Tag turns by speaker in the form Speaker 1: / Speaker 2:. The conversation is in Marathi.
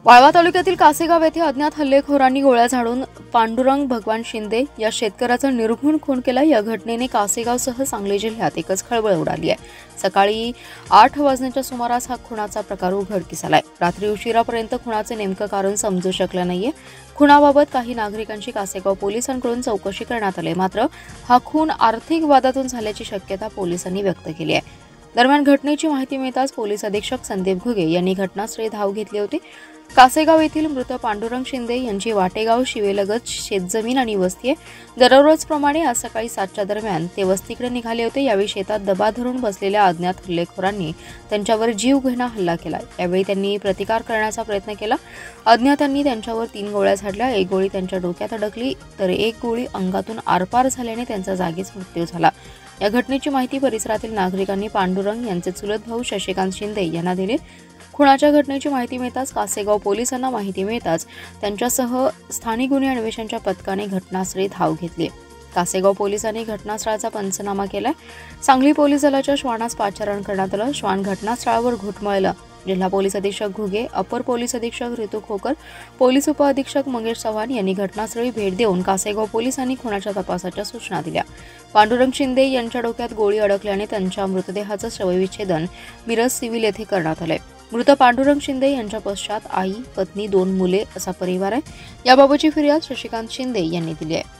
Speaker 1: वाळवा तालुक्यातील कासेगाव येथे अज्ञात हल्लेखोरांनी गोळ्या झाडून पांडुरंग भगवान शिंदे या शेतकऱ्याचा निर्घृण खून केला। या घटनेने कासेगावसह सांगली जिल्ह्यात एकच खळबळ उडाली आहे। सकाळी 8 वाजण्याच्या सुमारास हा खुनाचा प्रकार उघडकीस आलाय। रात्री उशिरापर्यंत खुनाचे नेमकं कारण समजू शकलं नाहीये। खुनाबाबत काही नागरिकांची कासेगाव पोलिसांकडून चौकशी करण्यात आली, मात्र हा खून आर्थिक वादातून झाल्याची शक्यता पोलिसांनी व्यक्त केली आहे। दरम्यान घटनेची माहिती मिळताच पोलीस अधीक्षक संदीप घुगे यांनी घटनास्थळी धाव घेतली होती। कासेगाव येथील मृत पांडुरंग शिंदे यांची वाटेगाव शिवेलगत शेतजमीन आणि वस्ती आहे। दररोजप्रमाणे आज सकाळी 7च्या दरम्यान ते वस्तीकडे निघाले होते। यावेळी शेतात दबा धरून बसलेल्या अज्ञात हल्लेखोरांनी त्यांच्यावर जीवघेणा हल्ला केला। यावेळी त्यांनी प्रतिकार करण्याचा प्रयत्न केला। अज्ञातांनी त्यांच्यावर 3 गोळ्या झाडल्या। एक गोळी त्यांच्या डोक्यात अडकली तर एक गोळी अंगातून आरपार झाल्याने त्यांचा जागीच मृत्यू झाला। या घटनेची माहिती परिसरातील नागरिकांनी पांडुरंग यांचे चुलत भाऊ शशिकांत शिंदे यांना दिली। खुनाच्या घटनेची माहिती मिळताच कासेगाव पोलिसांना माहिती मिळताच त्यांच्यासह स्थानिक गुन्हे अन्वेषणच्या पथकाने घटनास्थळी धाव घेतली। कासेगाव पोलिसांनी घटनास्थळाचा पंचनामा केलाय। सांगली पोलीस दलाच्या श्वानास पाचारण करण्यात आलं। श्वान घटनास्थळावर घुटमळलं। जिल्हा पोलीस अधीक्षक घुगे, अपर पोलीस अधीक्षक ऋतू खोकर, पोलीस उपअधीक्षक मंगेश चव्हाण यांनी घटनास्थळी भेट देऊन कासेगाव पोलिसांनी खुनाच्या तपासाच्या सूचना दिल्या। पांडुरंग शिंदे यांच्या डोक्यात गोळी अडकल्याने त्यांच्या मृतदेहाचं शवविच्छेदन मिरज सिव्हिल येथे करण्यात आलंय। मृत पांडुरंग शिंदे यांच्या पश्चात आई, पत्नी, 2 मुले असा परिवार आहे। याबाबतची फिर्याद शशिकांत शिंदे यांनी दिली आहे।